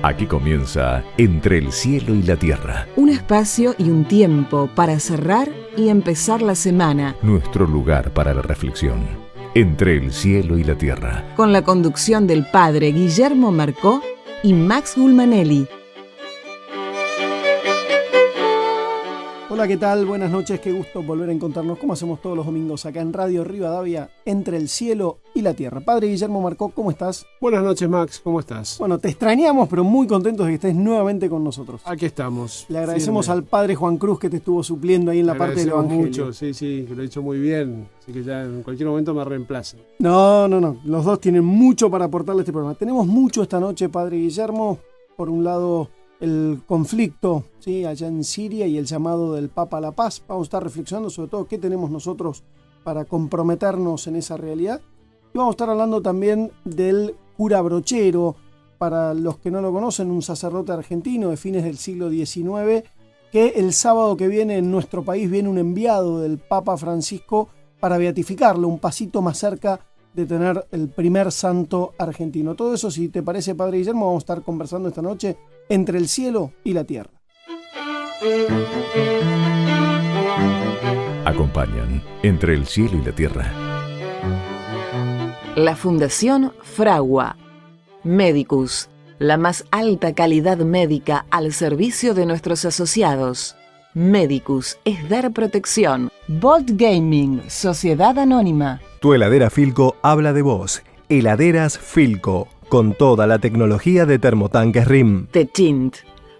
Aquí comienza Entre el cielo y la tierra. Un espacio y un tiempo para cerrar y empezar la semana. Nuestro lugar para la reflexión. Entre el cielo y la tierra. Con la conducción del padre Guillermo Marcó y Max Gulmanelli. Hola, ¿qué tal? Buenas noches, qué gusto volver a encontrarnos como hacemos todos los domingos acá en Radio Rivadavia, Entre el cielo y la tierra. Padre Guillermo Marcó, ¿cómo estás? Buenas noches, Max, ¿cómo estás? Bueno, te extrañamos, pero muy contentos de que estés nuevamente con nosotros. Aquí estamos. Le agradecemos al padre Juan Cruz que te estuvo supliendo ahí en la parte del Evangelio. Mucho, sí, que lo he hecho muy bien, así que ya en cualquier momento me reemplacen. No, los dos tienen mucho para aportarle a este programa. Tenemos mucho esta noche, padre Guillermo. Por un lado, el conflicto, ¿sí?, allá en Siria y el llamado del Papa a la paz. Vamos a estar reflexionando sobre todo qué tenemos nosotros para comprometernos en esa realidad. Y vamos a estar hablando también del cura Brochero, para los que no lo conocen, un sacerdote argentino de fines del siglo XIX, que el sábado que viene en nuestro país viene un enviado del Papa Francisco para beatificarlo, un pasito más cerca de tener el primer santo argentino. Todo eso, si te parece, padre Guillermo, vamos a estar conversando esta noche entre el cielo y la tierra. Acompañan Entre el cielo y la tierra. La Fundación Fragua. Medicus, la más alta calidad médica al servicio de nuestros asociados. Medicus es dar protección. Bolt Gaming, Sociedad Anónima. Tu heladera Filco habla de vos. Heladeras Filco, con toda la tecnología de termotanques RIM. Techint,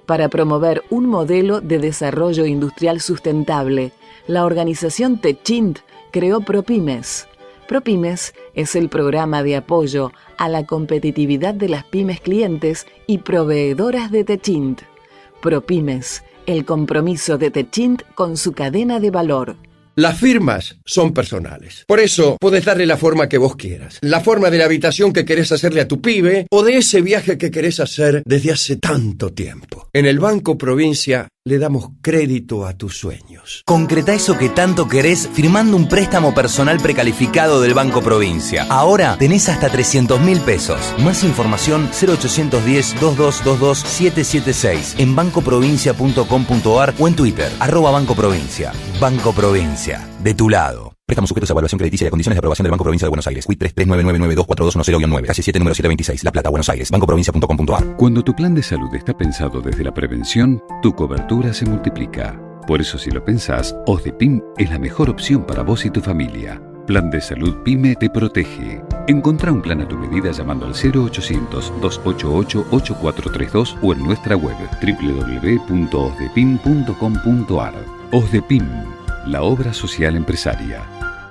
para promover un modelo de desarrollo industrial sustentable. La organización Techint creó ProPymes. ProPymes es el programa de apoyo a la competitividad de las pymes clientes y proveedoras de Techint. ProPymes, el compromiso de Techint con su cadena de valor. Las firmas son personales. Por eso, podés darle la forma que vos quieras. La forma de la habitación que querés hacerle a tu pibe o de ese viaje que querés hacer desde hace tanto tiempo. En el Banco Provincia le damos crédito a tus sueños. Concreta eso que tanto querés firmando un préstamo personal precalificado del Banco Provincia. Ahora tenés hasta 300.000 pesos. Más información 0810-2222-776 en bancoprovincia.com.ar o en Twitter, @BancoProvincia. Banco Provincia, de tu lado. Préstamos sujetos a evaluación crediticia y a condiciones de aprobación del Banco Provincia de Buenos Aires. CUIT 3399924210-9, calle 7, número 726, La Plata, Buenos Aires. bancoprovincia.com.ar. Cuando tu plan de salud está pensado desde la prevención, tu cobertura se multiplica. Por eso, si lo pensás, OSDEPIM es la mejor opción para vos y tu familia. Plan de Salud PYME te protege. Encontrá un plan a tu medida llamando al 0800-288-8432 o en nuestra web www.osdepim.com.ar. OSDEPIM, la obra social empresaria.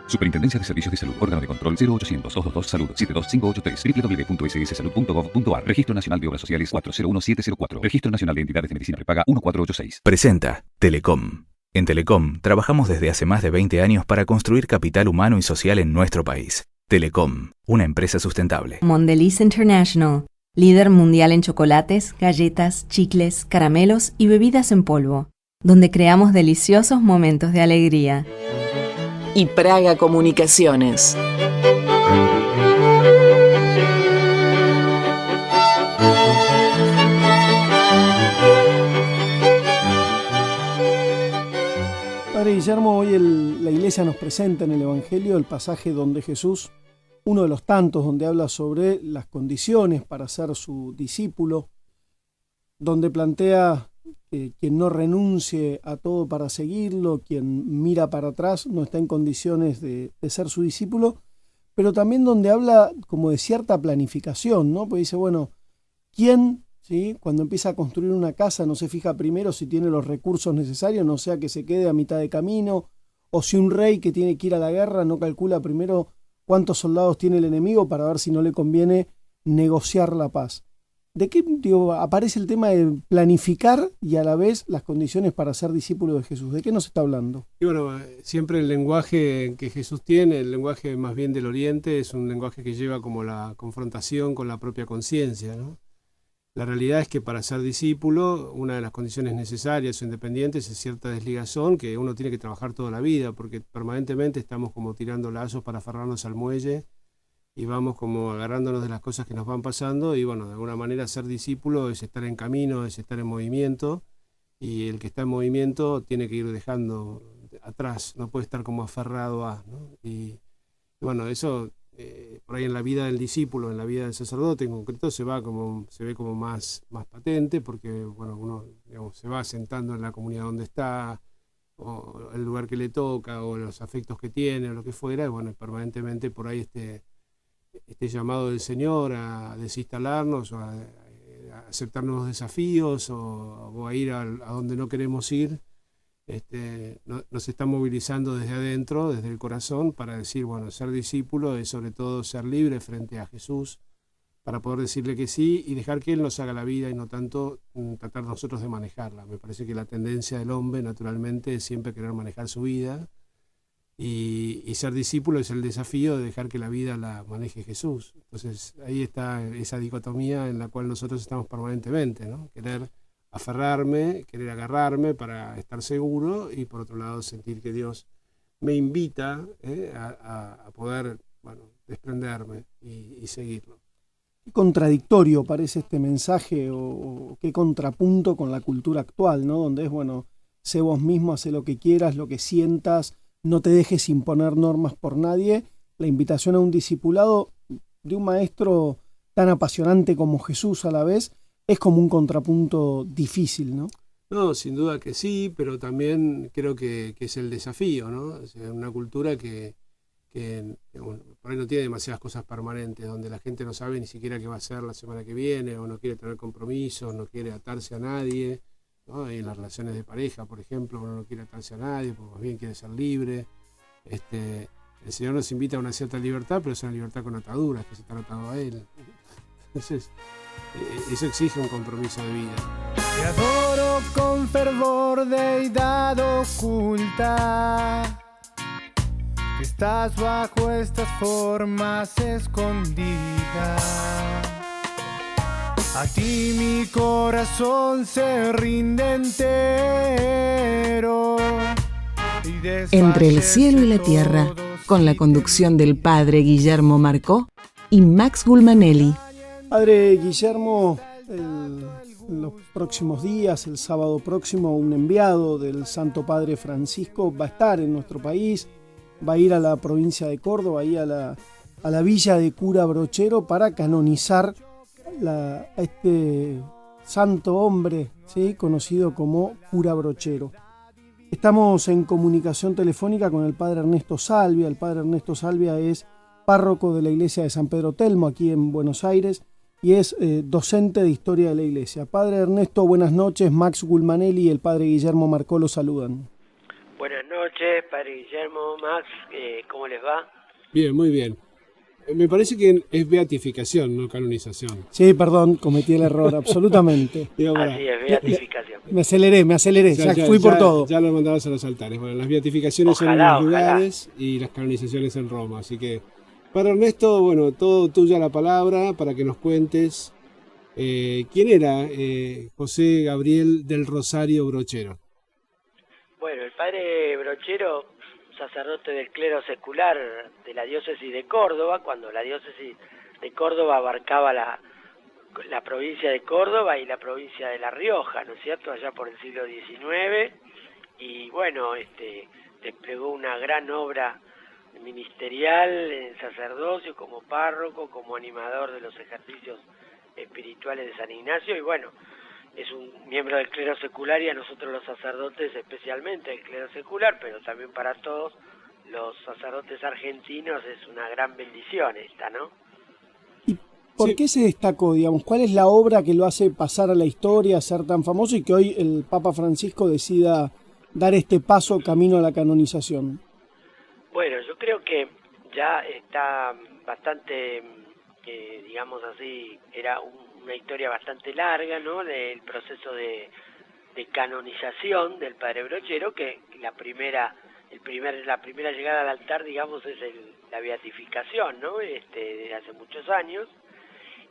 Superintendencia de Servicios de Salud, órgano de control 0800-222-SALUD 72583, www.sssalud.gov.ar. Registro Nacional de Obras Sociales 401704. Registro Nacional de Entidades de Medicina Prepaga 1486. Presenta Telecom. En Telecom trabajamos desde hace más de 20 años para construir capital humano y social en nuestro país. Telecom, una empresa sustentable. Mondelez International, líder mundial en chocolates, galletas, chicles, caramelos y bebidas en polvo, donde creamos deliciosos momentos de alegría. Y Praga Comunicaciones. Padre Guillermo, hoy la Iglesia nos presenta en el Evangelio el pasaje donde Jesús, uno de los tantos donde habla sobre las condiciones para ser su discípulo, donde plantea que quien no renuncie a todo para seguirlo, quien mira para atrás, no está en condiciones de ser su discípulo, pero también donde habla como de cierta planificación, ¿no? Pues dice, bueno, ¿quién, sí, cuando empieza a construir una casa no se fija primero si tiene los recursos necesarios, no sea que se quede a mitad de camino, o si un rey que tiene que ir a la guerra no calcula primero cuántos soldados tiene el enemigo para ver si no le conviene negociar la paz? ¿De qué aparece el tema de planificar y a la vez las condiciones para ser discípulo de Jesús? ¿De qué nos está hablando? Y bueno, siempre el lenguaje que Jesús tiene, el lenguaje más bien del Oriente, es un lenguaje que lleva como la confrontación con la propia conciencia, ¿no? La realidad es que para ser discípulo, una de las condiciones necesarias o independientes es cierta desligazón que uno tiene que trabajar toda la vida, porque permanentemente estamos como tirando lazos para aferrarnos al muelle y vamos como agarrándonos de las cosas que nos van pasando, y bueno, de alguna manera ser discípulo es estar en camino, es estar en movimiento, y el que está en movimiento tiene que ir dejando atrás, no puede estar como aferrado a, ¿no? Y bueno, eso por ahí en la vida del discípulo, en la vida del sacerdote en concreto, se ve como más patente, porque bueno, uno, digamos, se va asentando en la comunidad donde está, o el lugar que le toca, o los afectos que tiene, o lo que fuera, y bueno, permanentemente por ahí este llamado del Señor a desinstalarnos, o a aceptar nuevos desafíos, o a ir a donde no queremos ir, nos está movilizando desde adentro, desde el corazón, para decir, bueno, ser discípulo es sobre todo ser libre frente a Jesús, para poder decirle que sí y dejar que Él nos haga la vida y no tanto tratar nosotros de manejarla. Me parece que la tendencia del hombre, naturalmente, es siempre querer manejar su vida, y ser discípulo es el desafío de dejar que la vida la maneje Jesús. Entonces ahí está esa dicotomía en la cual nosotros estamos permanentemente, ¿no? Querer aferrarme, querer agarrarme para estar seguro, y por otro lado sentir que Dios me invita a poder, bueno, desprenderme y seguirlo. Qué contradictorio parece este mensaje, o qué contrapunto con la cultura actual, ¿no? Donde es, bueno, sé vos mismo, haz lo que quieras, lo que sientas, no te dejes imponer normas por nadie. La invitación a un discipulado de un maestro tan apasionante como Jesús a la vez es como un contrapunto difícil, ¿no? No, sin duda que sí, pero también creo que es el desafío, ¿no? O sea, una cultura que bueno, por ahí no tiene demasiadas cosas permanentes, donde la gente no sabe ni siquiera qué va a hacer la semana que viene, o no quiere tener compromisos, no quiere atarse a nadie, ¿no? Y en las relaciones de pareja, por ejemplo, uno no quiere atarse a nadie, porque más bien quiere ser libre. El Señor nos invita a una cierta libertad, pero es una libertad con ataduras, que se está atado a Él. Entonces, eso exige un compromiso de vida. Te adoro con fervor, deidad oculta, que estás bajo estas formas escondidas. A ti mi corazón se rinde entero. Entre el cielo y la tierra, con la conducción del padre Guillermo Marcó y Max Gulmanelli. Padre Guillermo, en los próximos días, el sábado próximo, un enviado del Santo Padre Francisco va a estar en nuestro país, va a ir a la provincia de Córdoba, ahí a la villa de Cura Brochero, para canonizar a este santo hombre, ¿sí?, conocido como Cura Brochero. Estamos en comunicación telefónica con el Padre Ernesto Salvia. El Padre Ernesto Salvia es párroco de la iglesia de San Pedro Telmo, aquí en Buenos Aires, y es docente de Historia de la Iglesia. Padre Ernesto, buenas noches. Max Gulmanelli y el Padre Guillermo Marcó lo saludan. Buenas noches, Padre Guillermo, Max, ¿cómo les va? Bien, muy bien. Me parece que es beatificación, no canonización. Sí, perdón, cometí el error, absolutamente. Así es, beatificación. Me aceleré, ya fui por todo. Ya lo mandabas a los altares. Bueno, las beatificaciones son en los lugares y las canonizaciones en Roma. Así que, Padre Ernesto, bueno, todo tuya la palabra para que nos cuentes quién era José Gabriel del Rosario Brochero. Bueno, el Padre Brochero, sacerdote del clero secular de la diócesis de Córdoba, cuando la diócesis de Córdoba abarcaba la provincia de Córdoba y la provincia de La Rioja, ¿no es cierto?, allá por el siglo XIX, y bueno, desplegó una gran obra ministerial en sacerdocio, como párroco, como animador de los ejercicios espirituales de San Ignacio, y bueno, es un miembro del clero secular, y a nosotros los sacerdotes, especialmente el clero secular, pero también para todos los sacerdotes argentinos, es una gran bendición esta, ¿no? ¿Y por qué se destacó, digamos? ¿Cuál es la obra que lo hace pasar a la historia, ser tan famoso, y que hoy el Papa Francisco decida dar este paso camino a la canonización? Bueno, yo creo que ya está bastante, digamos así, era una historia bastante larga, ¿no?, del proceso de canonización del Padre Brochero, que la primera llegada al altar, digamos, es la beatificación, ¿no?, desde hace muchos años,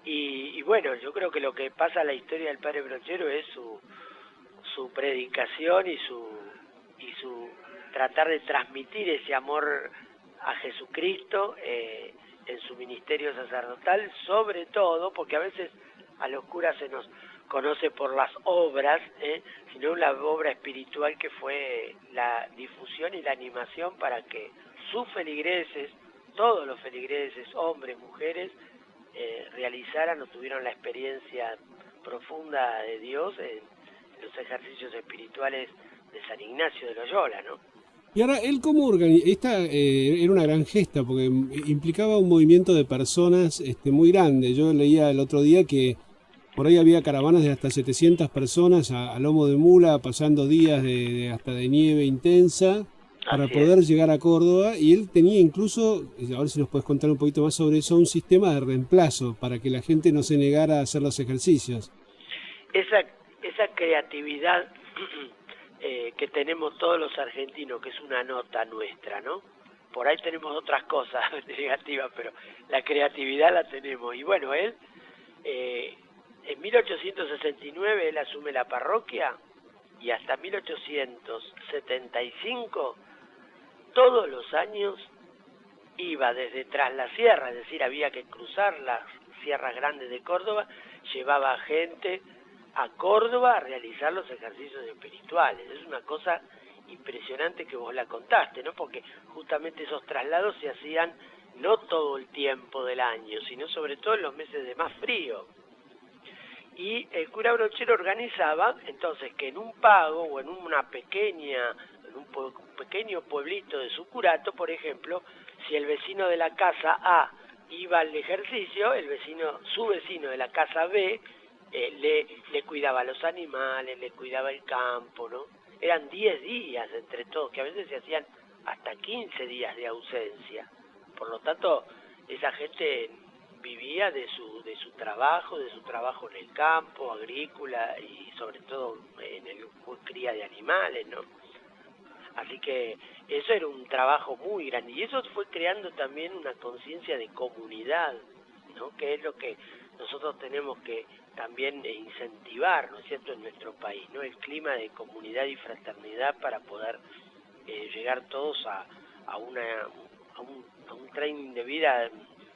y bueno, yo creo que lo que pasa a la historia del Padre Brochero es su predicación y su tratar de transmitir ese amor a Jesucristo en su ministerio sacerdotal, sobre todo, porque a veces a los curas se nos conoce por las obras, sino la obra espiritual que fue la difusión y la animación para que sus feligreses, todos los feligreses, hombres, mujeres, realizaran o tuvieran la experiencia profunda de Dios en los ejercicios espirituales de San Ignacio de Loyola, ¿no? Y ahora, ¿él cómo organiza? Esta era una gran gesta, porque implicaba un movimiento de personas muy grande. Yo leía el otro día que por ahí había caravanas de hasta 700 personas a lomo de mula, pasando días hasta de nieve intensa, para poder llegar a Córdoba, y él tenía incluso, a ver si nos puedes contar un poquito más sobre eso, un sistema de reemplazo para que la gente no se negara a hacer los ejercicios. Esa creatividad que tenemos todos los argentinos, que es una nota nuestra, ¿no? Por ahí tenemos otras cosas negativas, pero la creatividad la tenemos. Y bueno, él, en 1869 él asume la parroquia, y hasta 1875 todos los años iba desde tras la sierra, es decir, había que cruzar las sierras grandes de Córdoba, llevaba gente a Córdoba a realizar los ejercicios espirituales. Es una cosa impresionante que vos la contaste, ¿no? Porque justamente esos traslados se hacían no todo el tiempo del año, sino sobre todo en los meses de más frío. Y el cura Brochero organizaba entonces que en un pago o en un pequeño pueblito de su curato, por ejemplo, si el vecino de la casa A iba al ejercicio, su vecino de la casa B le cuidaba los animales, le cuidaba el campo, ¿no? Eran 10 días entre todos, que a veces se hacían hasta 15 días de ausencia. Por lo tanto, esa gente vivía de su trabajo en el campo, agrícola y sobre todo en el cría de animales, ¿no? Así que eso era un trabajo muy grande y eso fue creando también una conciencia de comunidad, ¿no? Que es lo que nosotros tenemos que también incentivar, ¿no es cierto?, en nuestro país, ¿no? El clima de comunidad y fraternidad para poder llegar todos a un tren de vida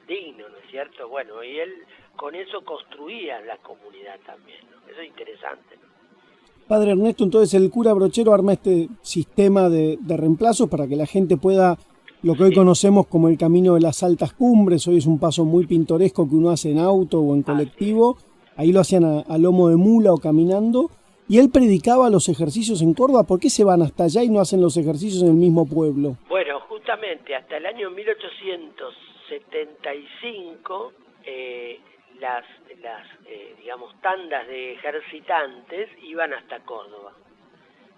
digno, ¿no es cierto? Bueno, y él con eso construía la comunidad también, ¿no? Eso es interesante, ¿no? Padre Ernesto, entonces el cura Brochero arma este sistema de reemplazo para que la gente pueda, lo que hoy conocemos como el camino de las altas cumbres, hoy es un paso muy pintoresco que uno hace en auto o en colectivo, ahí lo hacían a lomo de mula o caminando, y él predicaba los ejercicios en Córdoba. ¿Por qué se van hasta allá y no hacen los ejercicios en el mismo pueblo? Bueno, justamente hasta el año 1875 las digamos, tandas de ejercitantes iban hasta Córdoba.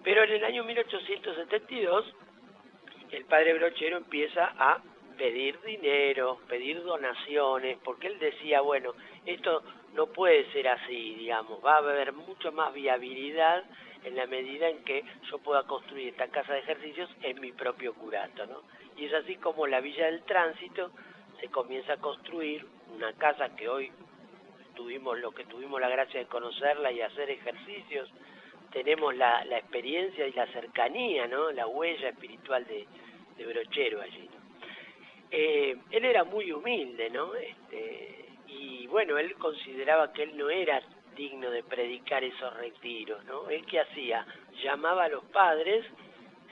Pero en el año 1872 el padre Brochero empieza a pedir dinero, pedir donaciones, porque él decía, bueno, esto no puede ser así, digamos, va a haber mucho más viabilidad en la medida en que yo pueda construir esta casa de ejercicios en mi propio curato, ¿no? Y es así como la Villa del Tránsito se comienza a construir una casa que hoy tuvimos la gracia de conocerla y hacer ejercicios, tenemos la experiencia y la cercanía, ¿no? La huella espiritual de Brochero allí, ¿no? Él era muy humilde, ¿no? Y bueno, él consideraba que él no era digno de predicar esos retiros, ¿no? Él, ¿qué hacía? Llamaba a los padres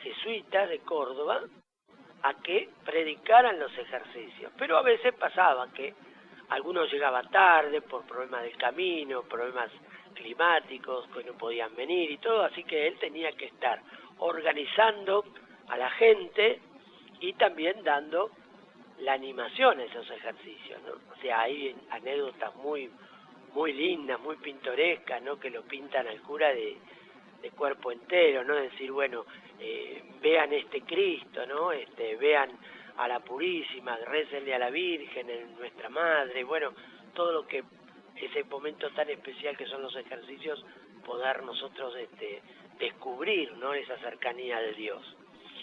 jesuitas de Córdoba a que predicaran los ejercicios, pero a veces pasaba que algunos llegaban tarde por problemas del camino, problemas climáticos, que no podían venir y todo, así que él tenía que estar organizando a la gente y también dando la animación a esos ejercicios, ¿no? O sea, hay anécdotas muy lindas, muy pintorescas, ¿no? Que lo pintan al cura de cuerpo entero, ¿no? Decir, bueno, vean este Cristo, ¿no? Vean a la Purísima, récenle a la Virgen, nuestra Madre, bueno, todo lo que ese momento tan especial que son los ejercicios, poder nosotros descubrir, ¿no? Esa cercanía de Dios.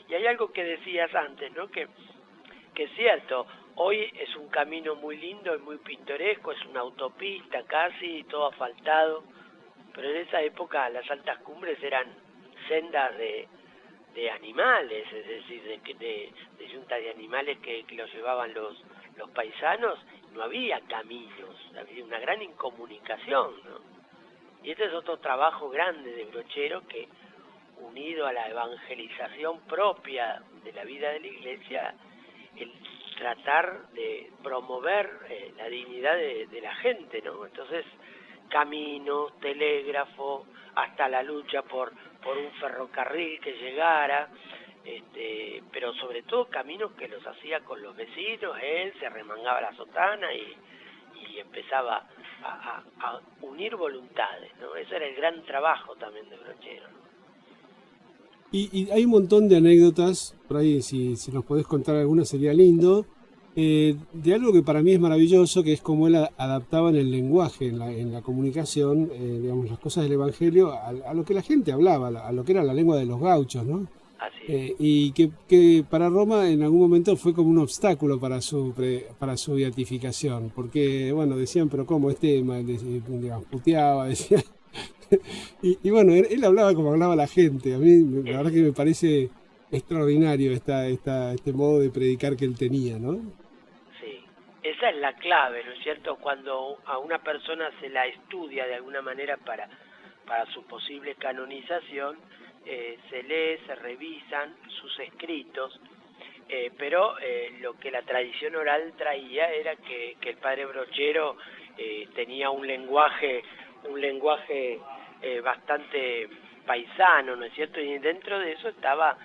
Y hay algo que decías antes, ¿no? Que es cierto, hoy es un camino muy lindo y muy pintoresco, es una autopista casi, todo asfaltado, pero en esa época las altas cumbres eran sendas de animales, es decir, de yuntas de animales que los llevaban los los paisanos, no había caminos, había una gran incomunicación, ¿no? Y este es otro trabajo grande de Brochero que, unido a la evangelización propia de la vida de la Iglesia, el tratar de promover la dignidad de la gente, ¿no? Entonces, caminos, telégrafo, hasta la lucha por un ferrocarril que llegara, pero sobre todo caminos que los hacía con los vecinos. Él se arremangaba la sotana y empezaba a unir voluntades, ¿no? Ese era el gran trabajo también de Brochero, ¿no? Y hay un montón de anécdotas, por ahí si nos podés contar alguna sería lindo, de algo que para mí es maravilloso, que es cómo él adaptaba en el lenguaje, en la comunicación, digamos, las cosas del Evangelio a lo que la gente hablaba, a lo que era la lengua de los gauchos, ¿no? Y que para Roma en algún momento fue como un obstáculo para su beatificación, porque, bueno, decían, pero ¿cómo digamos, puteaba, decía... y bueno, él hablaba como hablaba la gente. A mí la verdad que me parece extraordinario este modo de predicar que él tenía, ¿no? Sí, esa es la clave, ¿no es cierto? Cuando a una persona se la estudia de alguna manera para su posible canonización, se lee, se revisan sus escritos, pero lo que la tradición oral traía era que el padre Brochero tenía un lenguaje bastante paisano, ¿no es cierto? Y dentro de eso estaba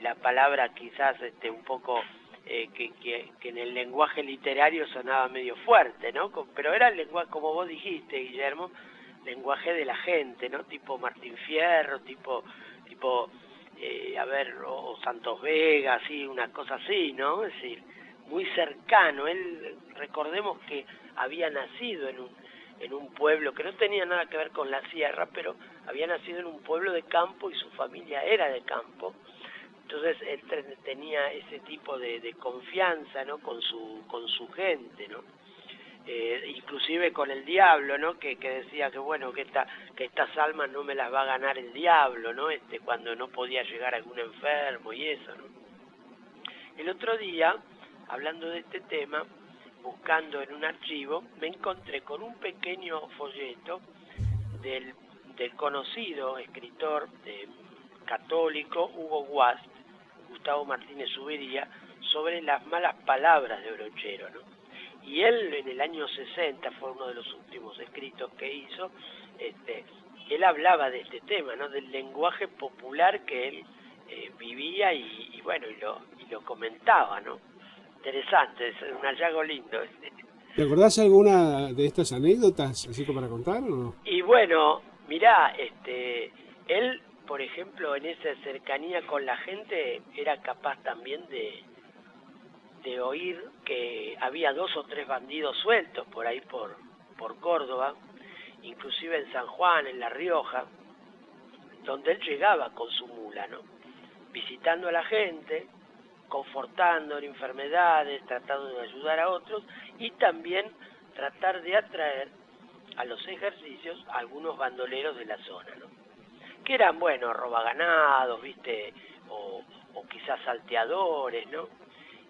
la palabra quizás un poco que en el lenguaje literario sonaba medio fuerte, ¿no? Pero era el lenguaje, como vos dijiste, Guillermo, lenguaje de la gente, ¿no? Tipo Martín Fierro, tipo o Santos Vega, así, una cosa así, ¿no? Es decir, muy cercano. Él, recordemos que había nacido en un pueblo que no tenía nada que ver con la sierra, pero había nacido en un pueblo de campo y su familia era de campo. Entonces él tenía ese tipo de confianza, ¿no? con su gente, ¿no? Inclusive con el diablo, ¿no? Que decía que bueno, que estas almas no me las va a ganar el diablo, ¿no? Cuando no podía llegar algún enfermo y eso, ¿no? El otro día, hablando de este tema, buscando en un archivo, me encontré con un pequeño folleto del conocido escritor católico Hugo Guast, Gustavo Martínez Ubería, sobre las malas palabras de Brochero, ¿no? Y él en el año 60, fue uno de los últimos escritos que hizo, él hablaba de este tema, ¿no? Del lenguaje popular que él vivía y lo comentaba, ¿no? Interesante, es un hallazgo lindo. ¿Te acordás alguna de estas anécdotas, así como para contar, o no? Y bueno, mirá, él, por ejemplo, en esa cercanía con la gente, era capaz también de oír que había 2 o 3 bandidos sueltos por ahí por Córdoba, inclusive en San Juan, en La Rioja, donde él llegaba con su mula, ¿no? Visitando a la gente, confortando en enfermedades, tratando de ayudar a otros y también tratar de atraer a los ejercicios a algunos bandoleros de la zona, ¿no? Que eran, bueno, robaganados, ¿viste? O quizás salteadores, ¿no?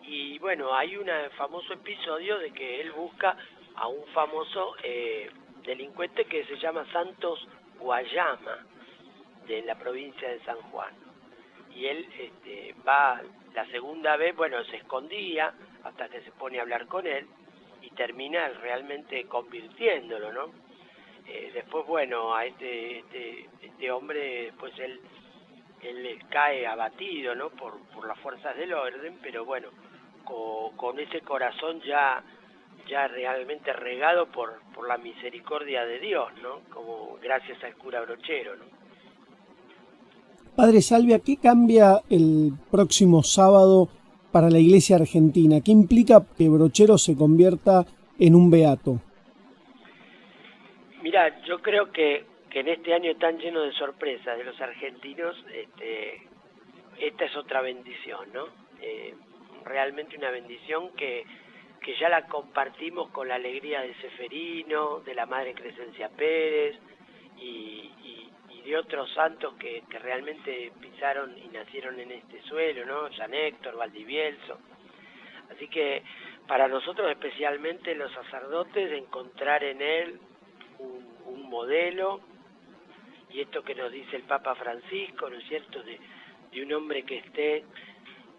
Y bueno, hay un famoso episodio de que él busca a un famoso delincuente que se llama Santos Guayama, de la provincia de San Juan. Y él va la segunda vez, bueno, se escondía hasta que se pone a hablar con él y termina realmente convirtiéndolo, ¿no? Después, bueno, a este hombre, después él cae abatido, ¿no? Por las fuerzas del orden, pero bueno, con ese corazón ya realmente regado por la misericordia de Dios, ¿no? Como gracias al cura Brochero, ¿no? Padre Salvia, ¿qué cambia el próximo sábado para la Iglesia Argentina? ¿Qué implica que Brochero se convierta en un beato? Mira, yo creo que en este año tan lleno de sorpresas de los argentinos, esta es otra bendición, ¿no? Realmente una bendición que ya la compartimos con la alegría de Seferino, de la Madre Crescencia Pérez y de otros santos que realmente pisaron y nacieron en este suelo, ¿no? San Héctor, Valdivielso. Así que para nosotros especialmente los sacerdotes, encontrar en él un modelo, y esto que nos dice el Papa Francisco, ¿no es cierto?, de un hombre que esté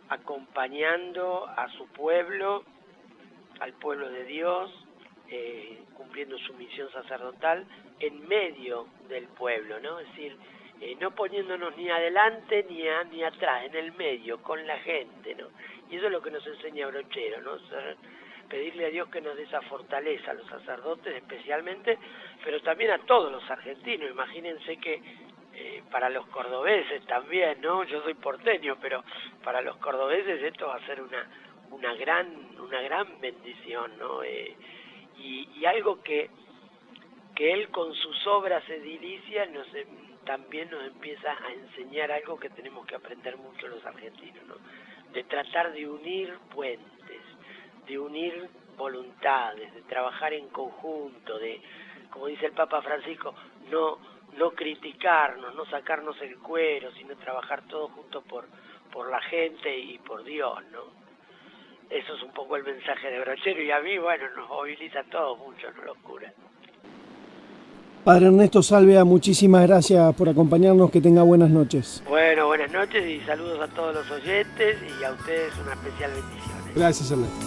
acompañando a su pueblo, al pueblo de Dios, cumpliendo su misión sacerdotal en medio del pueblo, ¿no? Es decir, no poniéndonos ni adelante ni atrás, en el medio, con la gente, ¿no? Y eso es lo que nos enseña Brochero, ¿no? Pedirle a Dios que nos dé esa fortaleza, a los sacerdotes especialmente, pero también a todos los argentinos. Imagínense que para los cordobeses también, ¿no? Yo soy porteño, pero para los cordobeses esto va a ser una gran bendición, ¿no? Y algo que él con sus obras edilicias también nos empieza a enseñar algo que tenemos que aprender mucho los argentinos, ¿no? De tratar de unir puentes, de unir voluntades, de trabajar en conjunto, de, como dice el Papa Francisco, no criticarnos, no sacarnos el cuero, sino trabajar todos juntos por la gente y por Dios, ¿no? Eso es un poco el mensaje de Brochero, y a mí, bueno, nos moviliza a todos mucho, nos lo cura. Padre Ernesto Salvia, muchísimas gracias por acompañarnos, que tenga buenas noches. Bueno, buenas noches y saludos a todos los oyentes, y a ustedes una especial bendición. Gracias, Ernesto.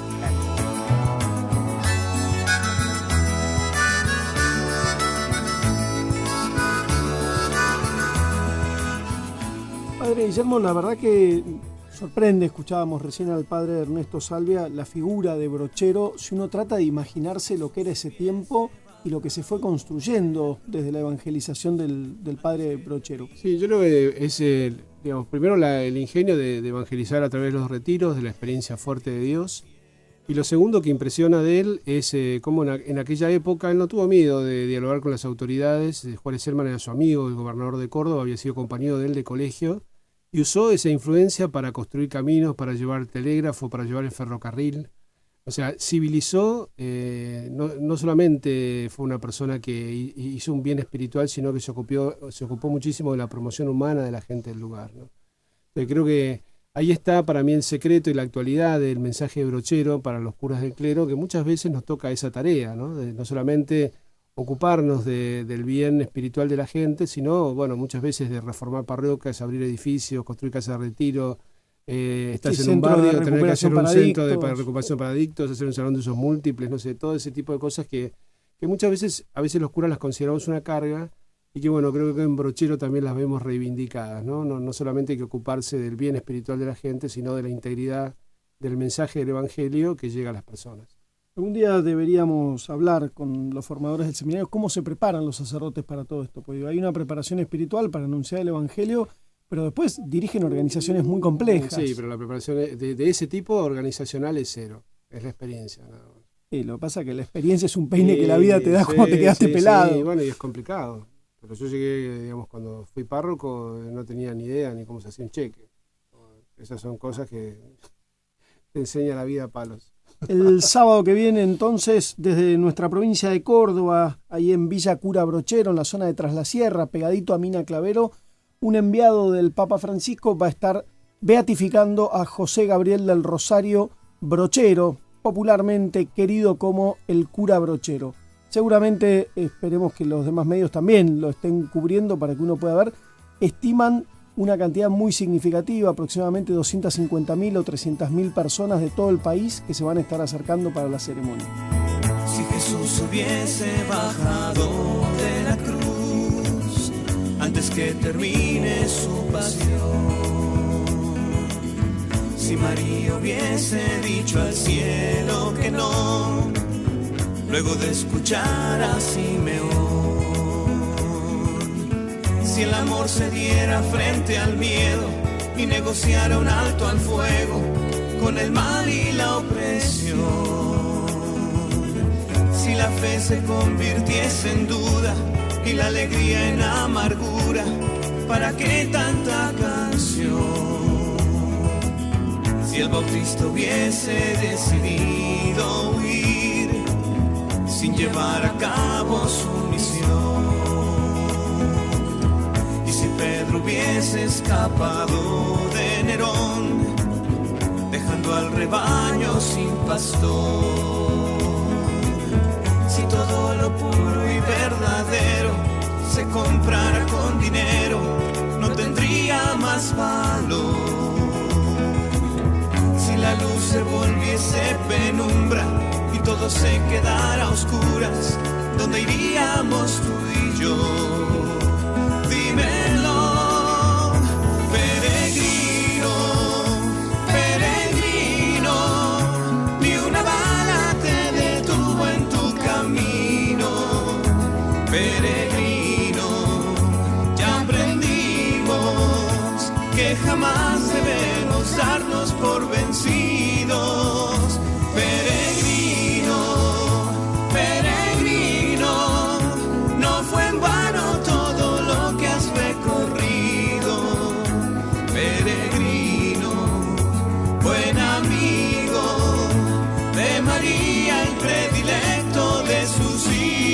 Padre Guillermo, la verdad que sorprende, escuchábamos recién al padre Ernesto Salvia, la figura de Brochero, si uno trata de imaginarse lo que era ese tiempo y lo que se fue construyendo desde la evangelización del padre Brochero. Sí, yo creo que es, primero el ingenio de evangelizar a través de los retiros, de la experiencia fuerte de Dios. Y lo segundo que impresiona de él es cómo en aquella época él no tuvo miedo de dialogar con las autoridades. Juárez Herman era su amigo, el gobernador de Córdoba, había sido compañero de él de colegio, y usó esa influencia para construir caminos, para llevar telégrafo, para llevar el ferrocarril. O sea, civilizó, no solamente fue una persona que hizo un bien espiritual, sino que se ocupó muchísimo de la promoción humana de la gente del lugar, ¿no? Entonces, creo que ahí está para mí el secreto y la actualidad del mensaje de Brochero para los curas del clero, que muchas veces nos toca esa tarea, ¿no? De no solamente ocuparnos del bien espiritual de la gente, sino, bueno, muchas veces de reformar parroquias, abrir edificios, construir casas de retiro, estás en un barrio, tener que hacer un centro de recuperación para adictos, hacer un salón de usos múltiples, no sé, todo ese tipo de cosas que muchas veces, a veces los curas las consideramos una carga, y que bueno, creo que en Brochero también las vemos reivindicadas, ¿no? No solamente hay que ocuparse del bien espiritual de la gente, sino de la integridad del mensaje del Evangelio que llega a las personas. Algún día deberíamos hablar con los formadores del seminario cómo se preparan los sacerdotes para todo esto, porque hay una preparación espiritual para anunciar el Evangelio, pero después dirigen organizaciones muy complejas. Sí, pero la preparación de ese tipo organizacional es cero, es la experiencia, nada más. Sí, lo que pasa es que la experiencia es un peine que la vida te da cuando te quedaste pelado. Sí, bueno, y es complicado. Pero yo llegué, digamos, cuando fui párroco, no tenía ni idea ni cómo se hacía un cheque. Esas son cosas que te enseña la vida a palos. El sábado que viene, entonces, desde nuestra provincia de Córdoba, ahí en Villa Cura Brochero, en la zona de Tras la Sierra, pegadito a Mina Clavero, un enviado del Papa Francisco va a estar beatificando a José Gabriel del Rosario Brochero, popularmente querido como el cura Brochero. Seguramente esperemos que los demás medios también lo estén cubriendo para que uno pueda ver. Estiman una cantidad muy significativa, aproximadamente 250.000 o 300.000 personas de todo el país que se van a estar acercando para la ceremonia. Si Jesús hubiese bajado de la cruz antes que termine su pasión, si María hubiese dicho al cielo que no, luego de escuchar a Simeón, si el amor se diera frente al miedo y negociara un alto al fuego con el mal y la opresión, si la fe se convirtiese en duda y la alegría en amargura, ¿para qué tanta canción? Si el Bautista hubiese decidido huir sin llevar a cabo su misión, y si Pedro hubiese escapado de Nerón, dejando dejando al rebaño sin pastor. Si todo lo puro y verdadero se comprara con dinero, no tendría más valor. Si la luz se volviese penumbra y todo se quedara a oscuras, ¿dónde iríamos tú y yo? Dímelo, peregrino, peregrino, ni una bala te detuvo en tu camino. Peregrino, ya aprendimos que jamás debemos darnos por vencidos. Peregrino, peregrino, no fue en vano todo lo que has recorrido. Peregrino, buen amigo de María, el predilecto de sus hijos.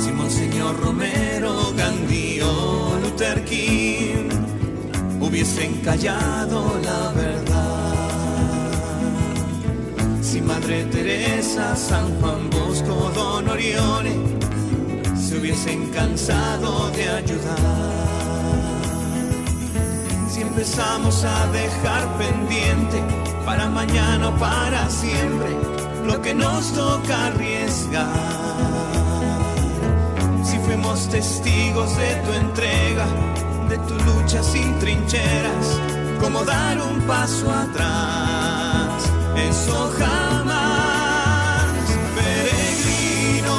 Si Monseñor Romero, Gandhi o Luther King hubiesen callado la verdad, si Madre Teresa, San Juan Bosco, Don Orione se hubiesen cansado de ayudar, si empezamos a dejar pendiente para mañana o para siempre lo que nos toca arriesgar, si fuimos testigos de tu entrega, de tu lucha sin trincheras, como dar un paso atrás, eso jamás. Peregrino,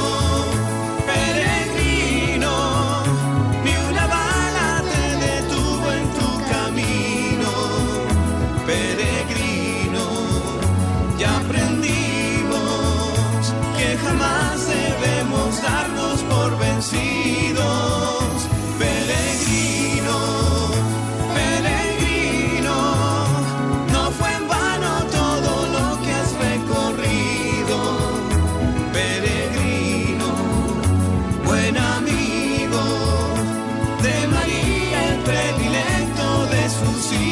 peregrino, ni una bala te detuvo en tu camino. Peregrino, ya aprendimos que jamás debemos darnos por vencidos. Peregrino, peregrino, no fue en vano todo lo que has recorrido. Peregrino, buen amigo de María, el predilecto de sus hijos.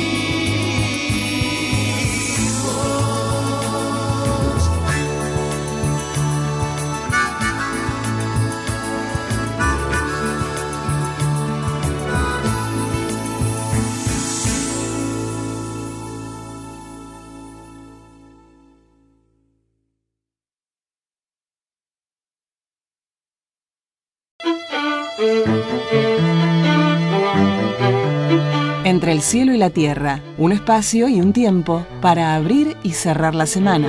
Entre el cielo y la tierra, un espacio y un tiempo para abrir y cerrar la semana.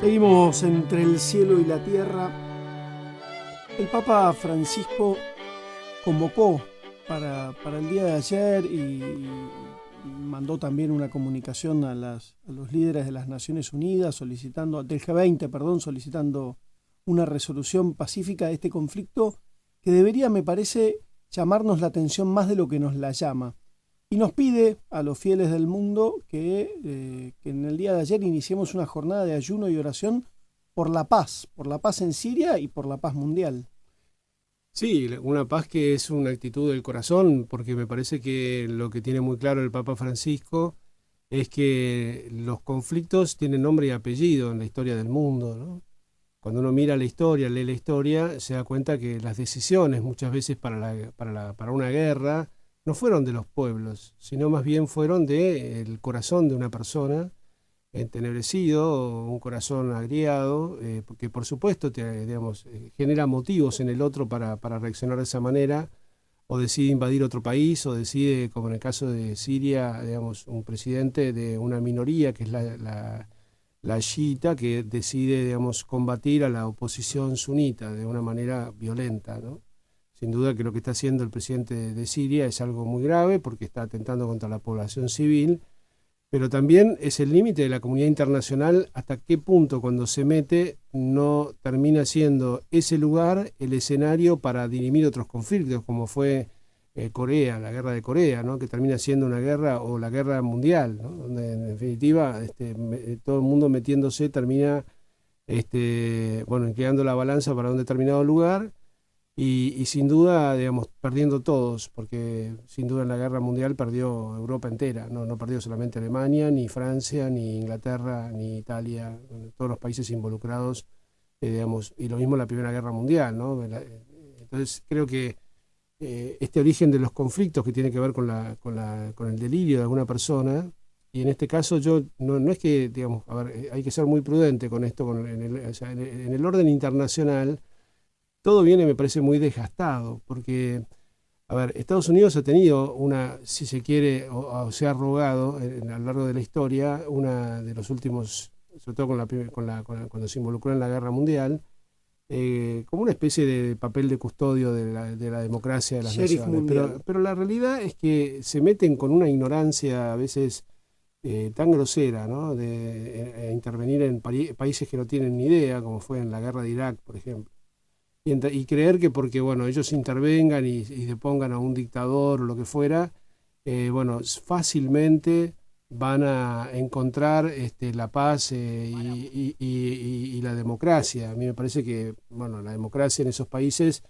Seguimos entre el cielo y la tierra. El Papa Francisco convocó para el día de ayer y mandó también una comunicación a los líderes de las Naciones Unidas del G20, solicitando una resolución pacífica de este conflicto que debería, me parece, llamarnos la atención más de lo que nos la llama. Y nos pide a los fieles del mundo que en el día de ayer iniciemos una jornada de ayuno y oración por la paz en Siria y por la paz mundial. Sí, una paz que es una actitud del corazón, porque me parece que lo que tiene muy claro el Papa Francisco es que los conflictos tienen nombre y apellido en la historia del mundo, ¿no? Cuando uno mira la historia, lee la historia, se da cuenta que las decisiones muchas veces para una guerra no fueron de los pueblos, sino más bien fueron del corazón de una persona entenebrecido, un corazón agriado, que por supuesto genera motivos en el otro para reaccionar de esa manera, o decide invadir otro país, o decide, como en el caso de Siria, un presidente de una minoría que es la chiita, que decide, combatir a la oposición sunita de una manera violenta, ¿no? Sin duda que lo que está haciendo el presidente de Siria es algo muy grave porque está atentando contra la población civil, pero también es el límite de la comunidad internacional hasta qué punto cuando se mete no termina siendo ese lugar el escenario para dirimir otros conflictos, como fue Corea, la guerra de Corea, ¿no? Que termina siendo una guerra o la guerra mundial, ¿no? Donde en definitiva todo el mundo metiéndose termina inclinando la balanza para un determinado lugar y sin duda, digamos, perdiendo todos, porque sin duda en la guerra mundial perdió Europa entera, no perdió solamente Alemania, ni Francia, ni Inglaterra, ni Italia, todos los países involucrados, digamos, y lo mismo la Primera Guerra Mundial, ¿no? Entonces creo que este origen de los conflictos que tiene que ver con el delirio de alguna persona, y en este caso yo no es que, digamos, a ver, hay que ser muy prudente con esto, en el orden internacional, todo viene, me parece, muy desgastado, porque, a ver, Estados Unidos ha tenido si se quiere, o se ha arrogado a lo largo de la historia, una de los últimos, sobre todo cuando se involucró en la Guerra Mundial, como una especie de papel de custodio de la democracia de las naciones. Pero la realidad es que se meten con una ignorancia a veces tan grosera, ¿no? De intervenir en países que no tienen ni idea, como fue en la guerra de Irak, por ejemplo. Y creer que porque ellos intervengan y depongan a un dictador o lo que fuera, fácilmente van a encontrar la paz y la democracia. A mí me parece que la democracia en esos países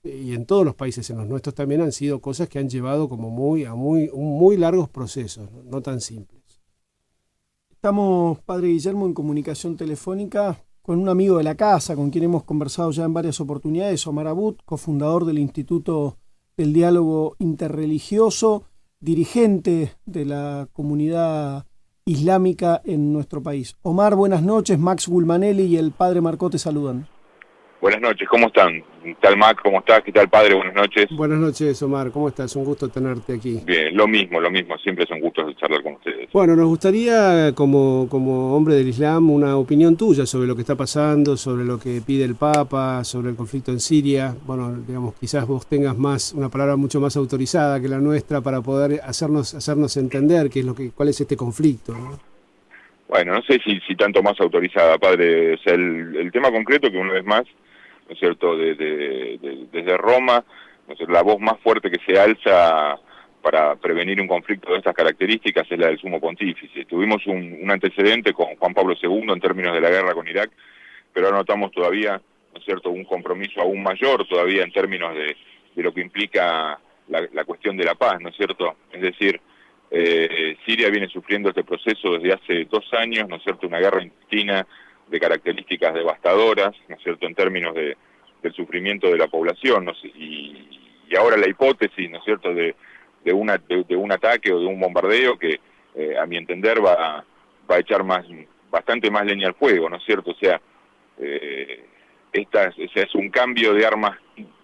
y en todos los países, en los nuestros también, han sido cosas que han llevado como muy largos procesos, no tan simples. Estamos, Padre Guillermo, en comunicación telefónica con un amigo de la casa, con quien hemos conversado ya en varias oportunidades, Omar Abud, cofundador del Instituto del Diálogo Interreligioso, dirigente de la comunidad islámica en nuestro país. Omar, buenas noches. Max Gulmanelli y el Padre Marcó te saludan. Buenas noches, ¿cómo están? ¿Qué tal, Max? ¿Cómo estás? ¿Qué tal, Padre? Buenas noches. Buenas noches, Omar. ¿Cómo estás? Un gusto tenerte aquí. Bien, lo mismo. Siempre es un gusto charlar con ustedes. Bueno, nos gustaría, como hombre del Islam, una opinión tuya sobre lo que está pasando, sobre lo que pide el Papa, sobre el conflicto en Siria. Bueno, digamos, quizás vos tengas una palabra mucho más autorizada que la nuestra para poder hacernos entender cuál es este conflicto, ¿no? Bueno, no sé si tanto más autorizada, Padre. O sea, el tema concreto que una vez más, ¿no es cierto?, desde Roma, ¿no es cierto?, la voz más fuerte que se alza para prevenir un conflicto de estas características es la del Sumo Pontífice. Tuvimos un antecedente con Juan Pablo II en términos de la guerra con Irak, pero ahora notamos todavía, ¿no es cierto?, un compromiso aún mayor todavía en términos de lo que implica la cuestión de la paz, ¿no es cierto? Es decir, Siria viene sufriendo este proceso desde hace 2 años, ¿no es cierto?, una guerra intestina de características devastadoras, ¿no es cierto?, en términos del sufrimiento de la población, ¿no? y ahora la hipótesis, ¿no es cierto?, de un ataque o de un bombardeo que, a mi entender, va a echar bastante más leña al fuego, ¿no es cierto? O sea, es un cambio de armas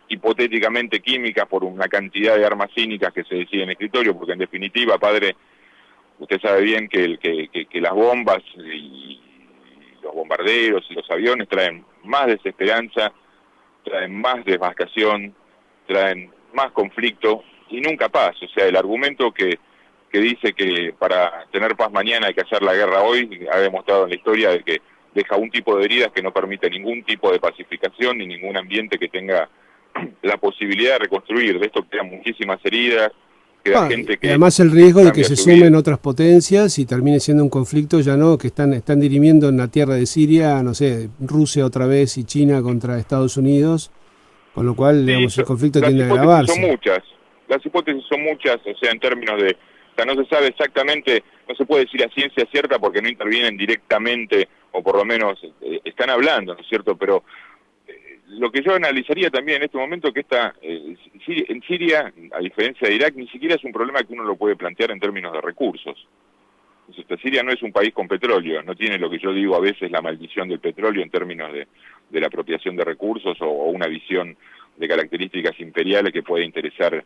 hipotéticamente químicas por una cantidad de armas cínicas que se decide en escritorio, porque en definitiva, Padre, usted sabe bien que las bombas y los bombarderos y los aviones traen más desesperanza, traen más devastación, traen más conflicto y nunca paz. O sea, el argumento que dice que para tener paz mañana hay que hacer la guerra hoy, ha demostrado en la historia de que deja un tipo de heridas que no permite ningún tipo de pacificación ni ningún ambiente que tenga la posibilidad de reconstruir. De esto quedan muchísimas heridas. Gente que además el riesgo de que se sumen otras potencias y termine siendo un conflicto que están dirimiendo en la tierra de Siria, no sé, Rusia otra vez y China contra Estados Unidos, con lo cual, digamos, el conflicto tiende a agravarse. Las hipótesis son muchas, o sea, en términos de, o sea, no se sabe exactamente, no se puede decir a ciencia cierta porque no intervienen directamente, o por lo menos están hablando, ¿no es cierto? Pero lo que yo analizaría también en este momento que en Siria, a diferencia de Irak, ni siquiera es un problema que uno lo puede plantear en términos de recursos. Siria no es un país con petróleo, no tiene lo que yo digo a veces la maldición del petróleo en términos de la apropiación de recursos o una visión de características imperiales que puede interesar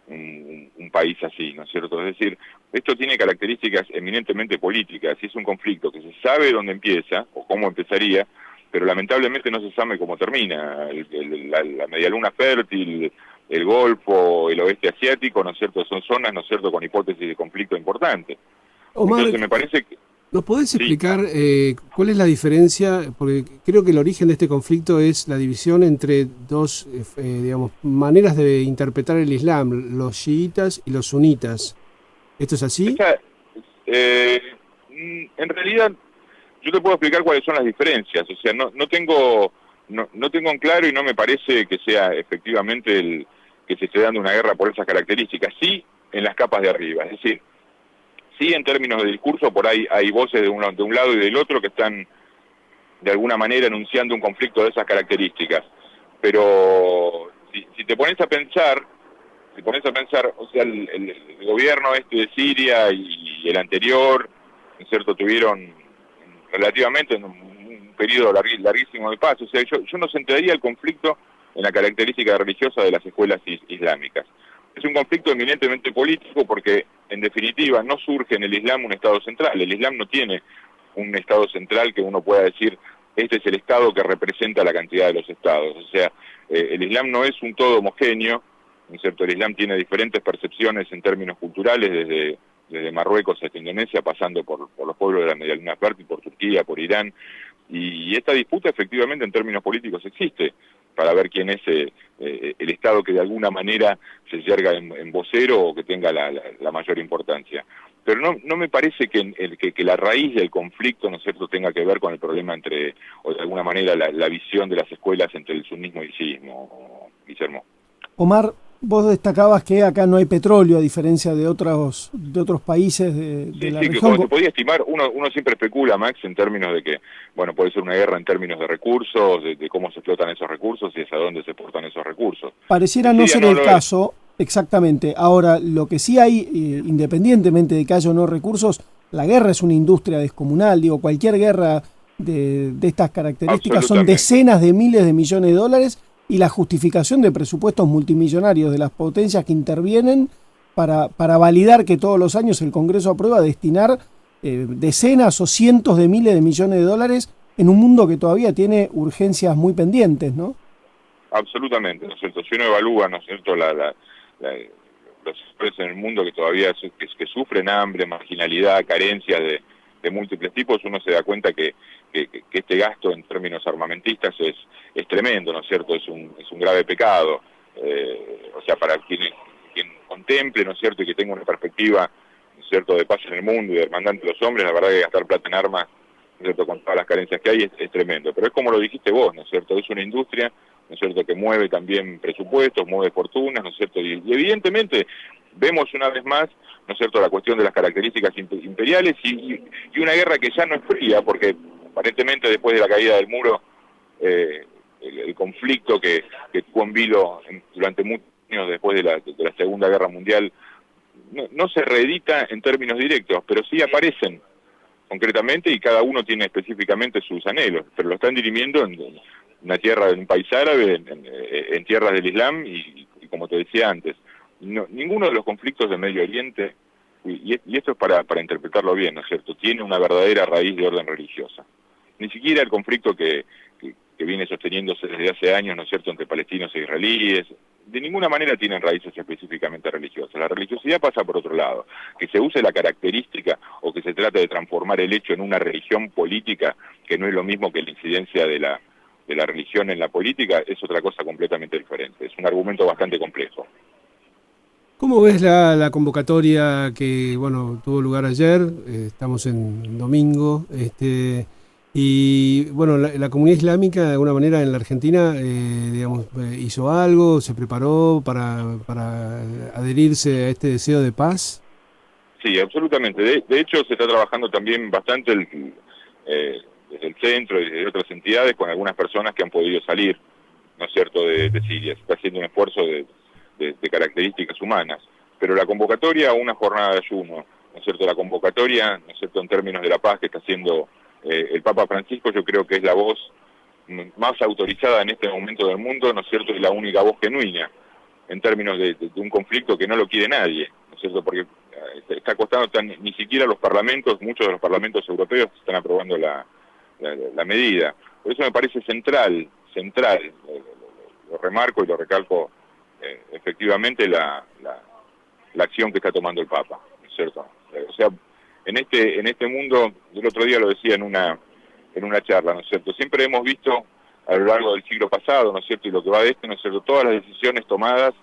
un país así, ¿no es cierto? Es decir, esto tiene características eminentemente políticas y es un conflicto que se sabe dónde empieza o cómo empezaría, pero lamentablemente no se sabe cómo termina. La medialuna fértil, el Golfo, el oeste asiático, ¿no es cierto?, son zonas, ¿no es cierto?, con hipótesis de conflicto importante. Omar, entonces me parece que... ¿Nos podés explicar cuál es la diferencia? Porque creo que el origen de este conflicto es la división entre dos, digamos, maneras de interpretar el Islam, los chiitas y los sunitas. ¿Esto es así? En realidad Yo te puedo explicar cuáles son las diferencias, o sea, no tengo en claro y no me parece que sea efectivamente que se esté dando una guerra por esas características, sí en las capas de arriba, es decir, sí en términos de discurso por ahí hay voces de un lado y del otro que están de alguna manera enunciando un conflicto de esas características, pero si te pones a pensar, o sea, el gobierno de Siria y el anterior, ¿no es cierto?, tuvieron relativamente un periodo larguísimo de paz, o sea, yo no centraría el conflicto en la característica religiosa de las escuelas islámicas. Es un conflicto eminentemente político porque, en definitiva, no surge en el Islam un Estado central. El Islam no tiene un Estado central que uno pueda decir, este es el Estado que representa la cantidad de los Estados. O sea, el Islam no es un todo homogéneo, ¿no es cierto? El Islam tiene diferentes percepciones en términos culturales, desde Marruecos hasta Indonesia, pasando por los pueblos de la Media Luna Fértil, por Turquía, por Irán, y esta disputa efectivamente en términos políticos existe, para ver quién es el Estado que de alguna manera se yerga en vocero o que tenga la mayor importancia. Pero no me parece que la raíz del conflicto, ¿no es cierto?, tenga que ver con el problema o de alguna manera la visión de las escuelas entre el sunismo y el chiismo, Guillermo. Omar, vos destacabas que acá no hay petróleo, a diferencia de otros países de la región. Que como se podía estimar, uno siempre especula, Max, en términos de que, bueno, puede ser una guerra en términos de recursos, de cómo se explotan esos recursos y hacia dónde se exportan esos recursos. Pareciera no ser el caso, exactamente. Ahora, lo que sí hay, independientemente de que haya o no recursos, la guerra es una industria descomunal. Digo, cualquier guerra de estas características son decenas de miles de millones de dólares, y la justificación de presupuestos multimillonarios de las potencias que intervienen para validar que todos los años el Congreso aprueba destinar decenas o cientos de miles de millones de dólares en un mundo que todavía tiene urgencias muy pendientes, ¿no? Absolutamente, ¿no es cierto? Si uno evalúa, ¿no es cierto?, los sectores en el mundo que todavía que sufren hambre, marginalidad, carencias de múltiples tipos, uno se da cuenta que este gasto en términos armamentistas es tremendo, ¿no es cierto? Es un grave pecado. O sea, para quien contemple, ¿no es cierto?, y que tenga una perspectiva, ¿no es cierto?, de paz en el mundo y de hermandad entre los hombres, la verdad que gastar plata en armas, ¿no es cierto?, con todas las carencias que hay es tremendo. Pero es como lo dijiste vos, ¿no es cierto? Es una industria, ¿no es cierto?, que mueve también presupuestos, mueve fortunas, ¿no es cierto? Y evidentemente vemos una vez más, ¿no es cierto?, la cuestión de las características imperiales y una guerra que ya no es fría, porque aparentemente después de la caída del muro, el conflicto que tuvo en vilo durante muchos años después de la Segunda Guerra Mundial no se reedita en términos directos, pero sí aparecen concretamente y cada uno tiene específicamente sus anhelos, pero lo están dirimiendo en una tierra, en un país árabe, en tierras del Islam y como te decía antes, ninguno de los conflictos del Medio Oriente, y esto es para interpretarlo bien, ¿no es cierto?, tiene una verdadera raíz de orden religiosa. Ni siquiera el conflicto que viene sosteniéndose desde hace años, ¿no es cierto?, entre palestinos e israelíes, de ninguna manera tienen raíces específicamente religiosas. La religiosidad pasa por otro lado. Que se use la característica o que se trate de transformar el hecho en una religión política, que no es lo mismo que la incidencia de la religión en la política, es otra cosa completamente diferente. Es un argumento bastante complejo. ¿Cómo ves la convocatoria que, bueno, tuvo lugar ayer? Estamos en domingo, y bueno, la comunidad islámica de alguna manera en la Argentina, digamos, hizo algo, se preparó para adherirse a este deseo de paz. Sí, absolutamente. De hecho, se está trabajando también bastante desde el centro y desde otras entidades con algunas personas que han podido salir, ¿no es cierto?, de Siria. Se está haciendo un esfuerzo de características humanas. Pero la convocatoria a una jornada de ayuno, ¿no es cierto?, la convocatoria, ¿no es cierto?, en términos de la paz que está haciendo el Papa Francisco, yo creo que es la voz más autorizada en este momento del mundo, ¿no es cierto?, y la única voz genuina en términos de un conflicto que no lo quiere nadie, ¿no es cierto?, porque está costando, ni siquiera los parlamentos, muchos de los parlamentos europeos están aprobando la medida. Por eso me parece central, lo remarco y lo recalco efectivamente la acción que está tomando el Papa, ¿no es cierto? O sea, en este mundo, el otro día lo decía en una charla, ¿no es cierto? Siempre hemos visto a lo largo del siglo pasado, ¿no es cierto? Y lo que va de ¿no es cierto?, todas las decisiones tomadas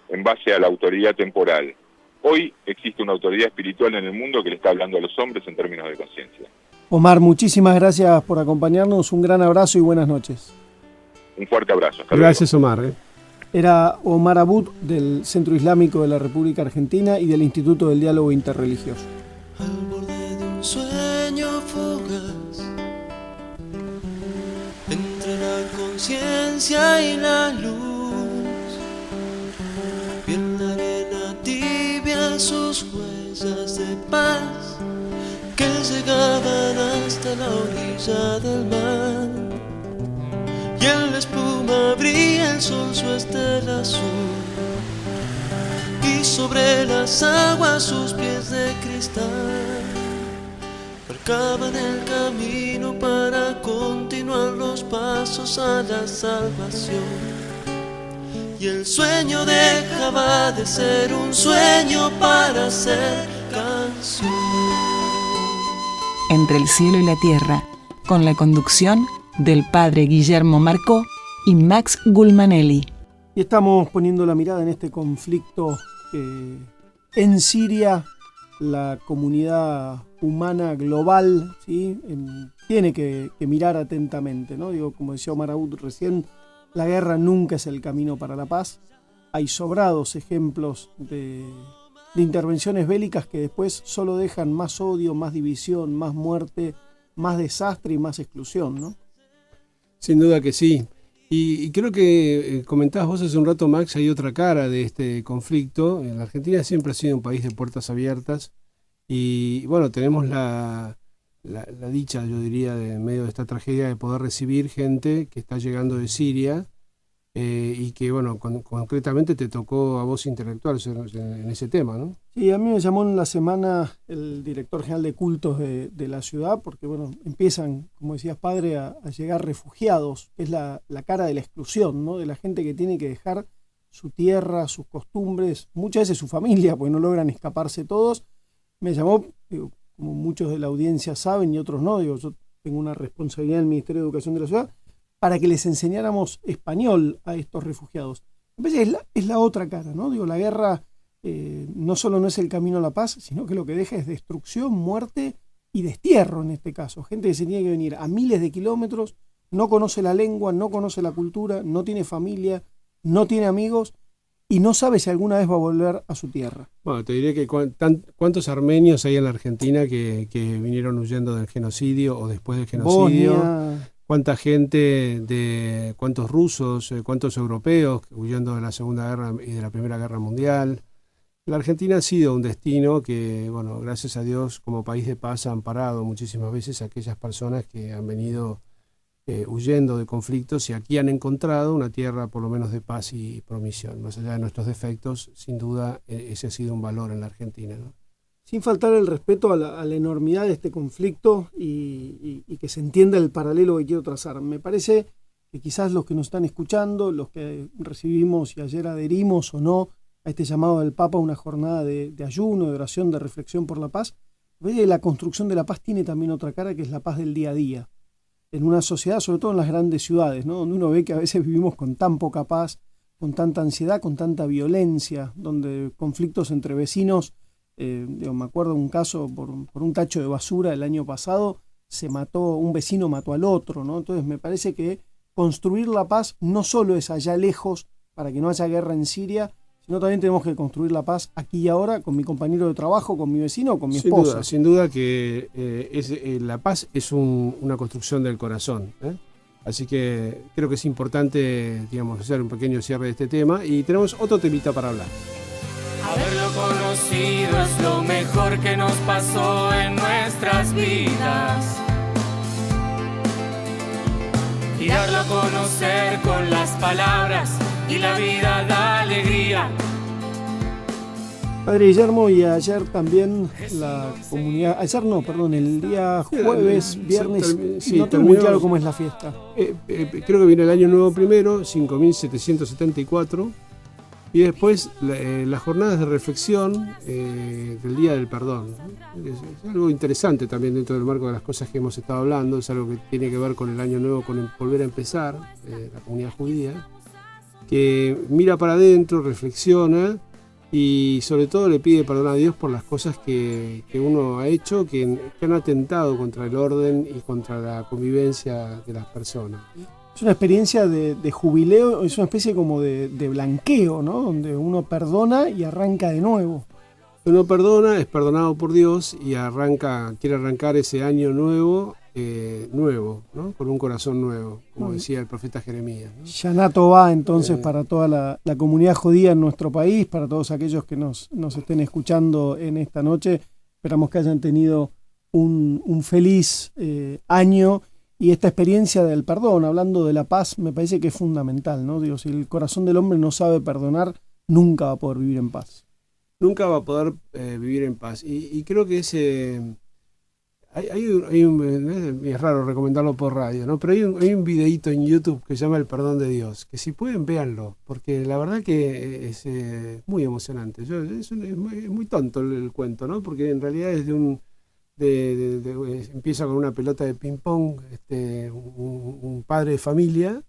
en base a la autoridad temporal. Hoy existe una autoridad espiritual en el mundo que le está hablando a los hombres en términos de conciencia. Omar, muchísimas gracias por acompañarnos, un gran abrazo y buenas noches. Un fuerte abrazo. Gracias, Omar. Era Omar Abud del Centro Islámico de la República Argentina y del Instituto del Diálogo Interreligioso. Al borde de un sueño fugaz, entre la conciencia y la luz, y en la arena tibia sus huellas de paz que llegaban hasta la orilla del mar. Y en la espuma brilla el sol su estela azul, y sobre las aguas sus pies de cristal marcaban el camino para continuar los pasos a la salvación. Y el sueño dejaba de ser un sueño para ser canción. Entre el cielo y la tierra, con la conducción del padre Guillermo Marcó y Max Gulmanelli. Y estamos poniendo la mirada en este conflicto en Siria. La comunidad humana global, ¿sí? Tiene que mirar atentamente, ¿no? Digo, como decía Omar Abud recién, la guerra nunca es el camino para la paz. Hay sobrados ejemplos de intervenciones bélicas que después solo dejan más odio, más división, más muerte, más desastre y más exclusión, ¿no? Sin duda que sí. Y creo que comentabas vos hace un rato, Max, hay otra cara de este conflicto. La Argentina siempre ha sido un país de puertas abiertas y bueno, tenemos la dicha, yo diría, de en medio de esta tragedia de poder recibir gente que está llegando de Siria y que, bueno, concretamente te tocó a vos intelectual en ese tema, ¿no? Sí, a mí me llamó en la semana el director general de cultos de la ciudad, porque bueno, empiezan, como decías, padre, a llegar refugiados, que es la cara de la exclusión, ¿no? De la gente que tiene que dejar su tierra, sus costumbres, muchas veces su familia, porque no logran escaparse todos. Me llamó, digo, como muchos de la audiencia saben y otros no, digo, yo tengo una responsabilidad en el Ministerio de Educación de la ciudad, para que les enseñáramos español a estos refugiados. A veces es la otra cara, ¿no? Digo, la guerra no solo no es el camino a la paz, sino que lo que deja es destrucción, muerte y destierro en este caso. Gente que se tiene que venir a miles de kilómetros, no conoce la lengua, no conoce la cultura, no tiene familia, no tiene amigos y no sabe si alguna vez va a volver a su tierra. Bueno, te diré que cuántos armenios hay en la Argentina que vinieron huyendo del genocidio o después del genocidio. Bosnia. Cuánta gente, cuántos rusos, cuántos europeos huyendo de la Segunda Guerra y de la Primera Guerra Mundial. La Argentina ha sido un destino que, bueno, gracias a Dios, como país de paz ha amparado muchísimas veces a aquellas personas que han venido huyendo de conflictos y aquí han encontrado una tierra por lo menos de paz y promisión. Más allá de nuestros defectos, sin duda ese ha sido un valor en la Argentina, ¿no? Sin faltar el respeto a la enormidad de este conflicto y que se entienda el paralelo que quiero trazar. Me parece que quizás los que nos están escuchando, los que recibimos y ayer adherimos o no a este llamado del Papa, una jornada de ayuno, de oración, de reflexión por la paz, la construcción de la paz tiene también otra cara, que es la paz del día a día. En una sociedad, sobre todo en las grandes ciudades, ¿no? Donde uno ve que a veces vivimos con tan poca paz, con tanta ansiedad, con tanta violencia, donde conflictos entre vecinos. Me acuerdo un caso por un tacho de basura el año pasado, un vecino mató al otro, ¿no? Entonces me parece que construir la paz no solo es allá lejos para que no haya guerra en Siria, sino también tenemos que construir la paz aquí y ahora con mi compañero de trabajo, con mi vecino o con mi esposa. Sin duda que la paz es una construcción del corazón, ¿eh? Así que creo que es importante, digamos, hacer un pequeño cierre de este tema y tenemos otro temita para hablar. Haberlo conocido es lo mejor que nos pasó en nuestras vidas. Y darlo a conocer con las palabras y la vida da alegría. Padre Guillermo, y ayer también la comunidad, el día jueves, viernes, no tengo muy claro cómo es la fiesta. Creo que viene el año nuevo primero, 5774. Y después las jornadas de reflexión del Día del Perdón. Es algo interesante también dentro del marco de las cosas que hemos estado hablando, es algo que tiene que ver con el año nuevo, con el volver a empezar, la comunidad judía, que mira para adentro, reflexiona y sobre todo le pide perdón a Dios por las cosas que uno ha hecho que han atentado contra el orden y contra la convivencia de las personas. Es una experiencia de jubileo, es una especie como de blanqueo, ¿no? Donde uno perdona y arranca de nuevo. Uno perdona, es perdonado por Dios y quiere arrancar ese año nuevo, ¿no? Con un corazón nuevo, como decía el profeta Jeremías, ¿no? Shana Tová, entonces, para toda la comunidad judía en nuestro país, para todos aquellos que nos estén escuchando en esta noche. Esperamos que hayan tenido un feliz año. Y esta experiencia del perdón, hablando de la paz, me parece que es fundamental, ¿no? Digo, si el corazón del hombre no sabe perdonar, nunca va a poder vivir en paz. Nunca va a poder vivir en paz. Y creo que es raro recomendarlo por radio, ¿no? Pero hay un videíto en YouTube que se llama El Perdón de Dios, que si pueden, véanlo, porque la verdad que es muy emocionante. Es muy tonto el cuento, ¿no? Porque en realidad es empieza con una pelota de ping-pong, un padre de familia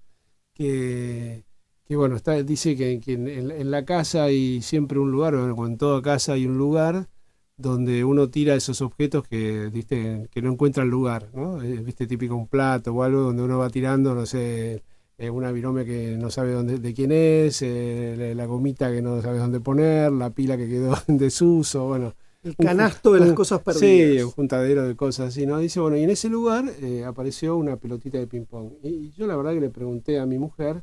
que bueno, dice que en la casa hay siempre un lugar, o en toda casa hay un lugar donde uno tira esos objetos que no encuentran lugar, ¿no? Viste, típico un plato o algo donde uno va tirando, no sé, una virome que no sabe de quién es, la gomita que no sabe dónde poner, la pila que quedó en desuso, bueno. El canasto de las cosas perdidas. Sí, un juntadero de cosas así, ¿no? Dice, bueno, y en ese lugar apareció una pelotita de ping-pong. Y yo la verdad que le pregunté a mi mujer,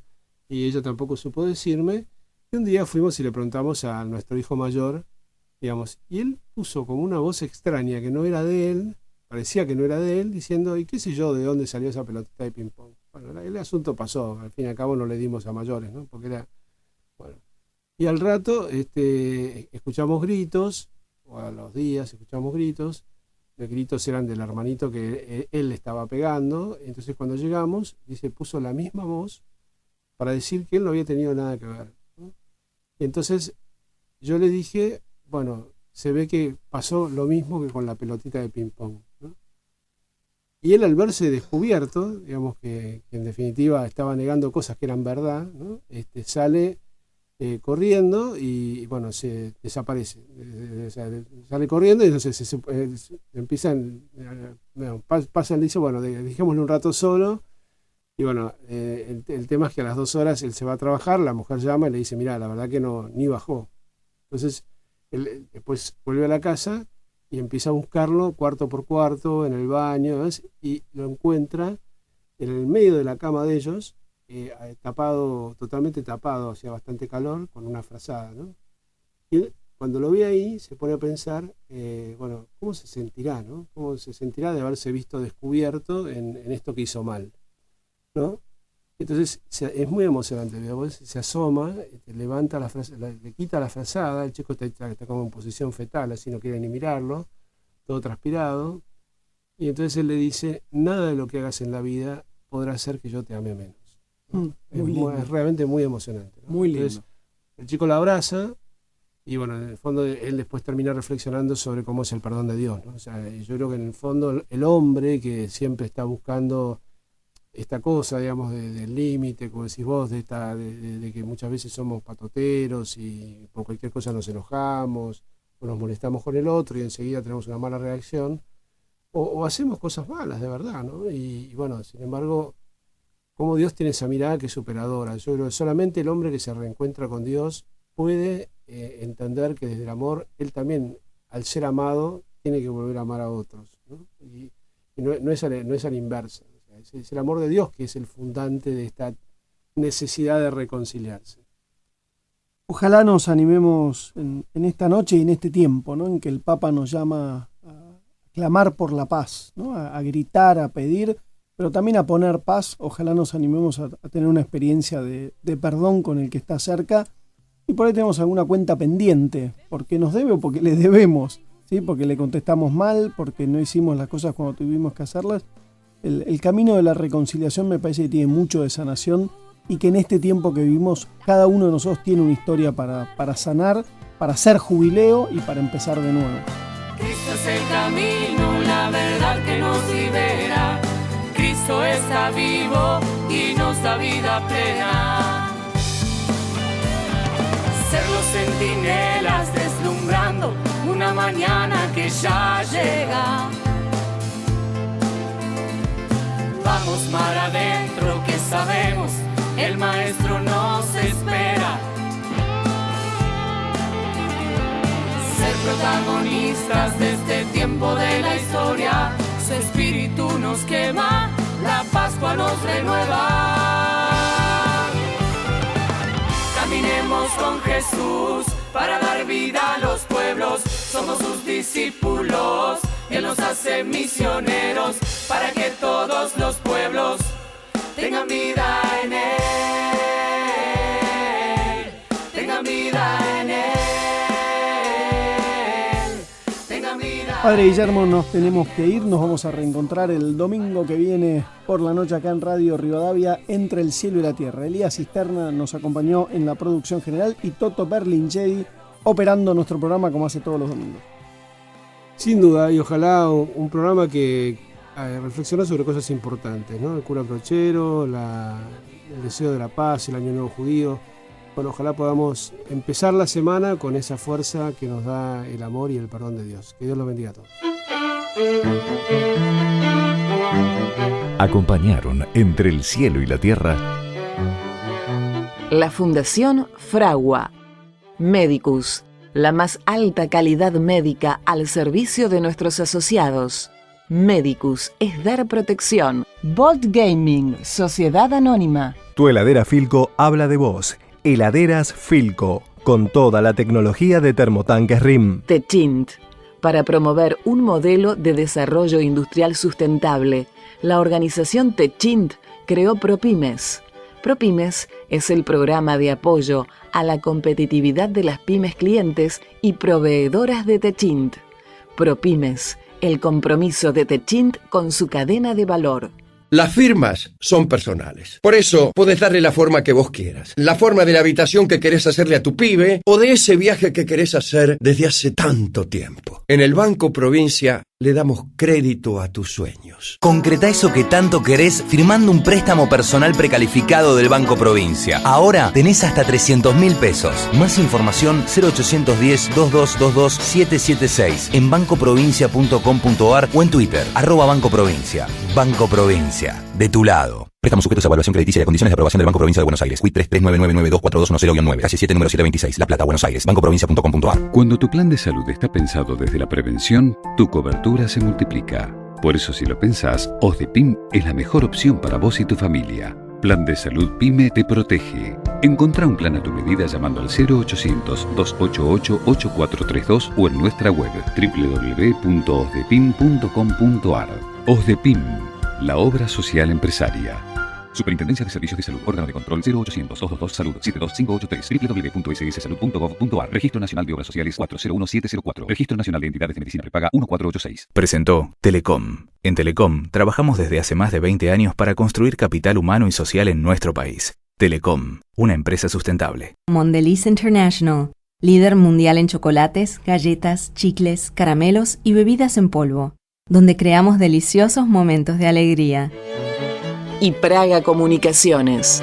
y ella tampoco supo decirme, y un día fuimos y le preguntamos a nuestro hijo mayor, digamos, y él puso como una voz extraña que no era de él, parecía que no era de él, diciendo, y qué sé yo, de dónde salió esa pelotita de ping-pong. Bueno, el asunto pasó, al fin y al cabo no le dimos a mayores, ¿no? Porque era, bueno. Y al rato escuchamos gritos, o a los días escuchamos gritos, los gritos eran del hermanito que él le estaba pegando, entonces cuando llegamos, dice, puso la misma voz para decir que él no había tenido nada que ver, ¿no? Y entonces yo le dije, bueno, se ve que pasó lo mismo que con la pelotita de ping-pong, ¿no? Y él al verse descubierto, digamos que en definitiva estaba negando cosas que eran verdad, ¿no? Sale corriendo y bueno, se desaparece, sale corriendo y entonces pasan, dice, bueno, dejémosle un rato solo, y bueno, el tema es que a las 2 horas él se va a trabajar, la mujer llama y le dice, mira, la verdad que no, ni bajó. Entonces él después vuelve a la casa y empieza a buscarlo cuarto por cuarto en el baño, ¿ves? Y lo encuentra en el medio de la cama de ellos, totalmente tapado, hacía bastante calor, con una frazada, ¿no? Y él, cuando lo ve ahí, se pone a pensar, bueno, ¿cómo se sentirá, no? ¿Cómo se sentirá de haberse visto descubierto en esto que hizo mal, ¿no? Entonces es muy emocionante, ¿ves? Se asoma, levanta le quita la frazada, el chico está como en posición fetal, así no quiere ni mirarlo, todo transpirado, y entonces él le dice, nada de lo que hagas en la vida podrá hacer que yo te ame menos. Es realmente muy emocionante, ¿no? Muy lindo. Entonces, el chico la abraza y bueno, en el fondo él después termina reflexionando sobre cómo es el perdón de Dios, ¿no? O sea, yo creo que en el fondo el hombre que siempre está buscando esta cosa, digamos, del límite, como decís vos, de que muchas veces somos patoteros y por cualquier cosa nos enojamos o nos molestamos con el otro y enseguida tenemos una mala reacción o hacemos cosas malas de verdad, ¿no? Y bueno, sin embargo, cómo Dios tiene esa mirada que es superadora. Yo creo que solamente el hombre que se reencuentra con Dios puede entender que desde el amor, él también, al ser amado, tiene que volver a amar a otros, ¿no? Y no es a la inversa. O sea, es el amor de Dios que es el fundante de esta necesidad de reconciliarse. Ojalá nos animemos en esta noche y en este tiempo, ¿no? En que el Papa nos llama a clamar por la paz, ¿no? A gritar, a pedir, pero también a poner paz. Ojalá nos animemos a tener una experiencia de perdón con el que está cerca, y por ahí tenemos alguna cuenta pendiente, porque nos debe o porque le debemos, ¿sí? Porque le contestamos mal, porque no hicimos las cosas cuando tuvimos que hacerlas. El camino de la reconciliación me parece que tiene mucho de sanación, y que en este tiempo que vivimos cada uno de nosotros tiene una historia para sanar, para hacer jubileo y para empezar de nuevo. Cristo es el camino, la verdad que nos libera. Cristo está vivo y nos da vida plena. Serlo centinelas deslumbrando una mañana que ya llega. Vamos mar adentro que sabemos, el maestro nos espera. Ser protagonistas de este tiempo de la historia, su espíritu nos quema, la Pascua nos renueva. Caminemos con Jesús para dar vida a los pueblos, somos sus discípulos, Él nos hace misioneros para que todos los pueblos tengan vida en Él, tengan vida en Él. Padre Guillermo, nos tenemos que ir, nos vamos a reencontrar el domingo que viene por la noche acá en Radio Rivadavia, Entre el cielo y la tierra. Elías Cisterna nos acompañó en la producción general y Toto Berlingedi operando nuestro programa como hace todos los domingos. Sin duda, y ojalá un programa que reflexiona sobre cosas importantes, ¿no? El cura Brochero, el deseo de la paz, el Año Nuevo Judío. Bueno, ojalá podamos empezar la semana con esa fuerza que nos da el amor y el perdón de Dios. Que Dios los bendiga a todos. Acompañaron Entre el cielo y la tierra la Fundación Fragua, Medicus, la más alta calidad médica al servicio de nuestros asociados. Medicus es dar protección. Bolt Gaming, Sociedad Anónima. Tu heladera Filco habla de vos. Heladeras Filco, con toda la tecnología de termotanques RIM. Techint, para promover un modelo de desarrollo industrial sustentable, la organización Techint creó ProPymes. ProPymes es el programa de apoyo a la competitividad de las pymes clientes y proveedoras de Techint. ProPymes, el compromiso de Techint con su cadena de valor. Las firmas son personales. Por eso podés darle la forma que vos quieras. La forma de la habitación que querés hacerle a tu pibe o de ese viaje que querés hacer desde hace tanto tiempo. En el Banco Provincia le damos crédito a tus sueños. Concretá eso que tanto querés firmando un préstamo personal precalificado del Banco Provincia. Ahora tenés hasta 300.000 pesos. Más información 0810-2222-776 en bancoprovincia.com.ar o en Twitter, @Banco Provincia. Banco Provincia, de tu lado. Préstamos sujetos a evaluación crediticia y a condiciones de aprobación del Banco Provincia de Buenos Aires. CUIT 3399924210-9, calle 7, número 726, La Plata, Buenos Aires. bancoprovincia.com.ar. Cuando tu plan de salud está pensado desde la prevención, tu cobertura se multiplica. Por eso, si lo pensás, OSDEPIM es la mejor opción para vos y tu familia. Plan de Salud PYME te protege. Encontrá un plan a tu medida llamando al 0800-288-8432 o en nuestra web www.osdepim.com.ar. OSDEPIM, la obra social empresaria. Superintendencia de Servicios de Salud. Órgano de control 0800-222-SALUD 72583. www.sssalud.gov.ar. Registro Nacional de Obras Sociales 401704. Registro Nacional de Entidades de Medicina Prepaga 1486. Presentó Telecom. En Telecom trabajamos desde hace más de 20 años para construir capital humano y social en nuestro país. Telecom, una empresa sustentable. Mondelez International, líder mundial en chocolates, galletas, chicles, caramelos y bebidas en polvo, donde creamos deliciosos momentos de alegría. Y Praga Comunicaciones.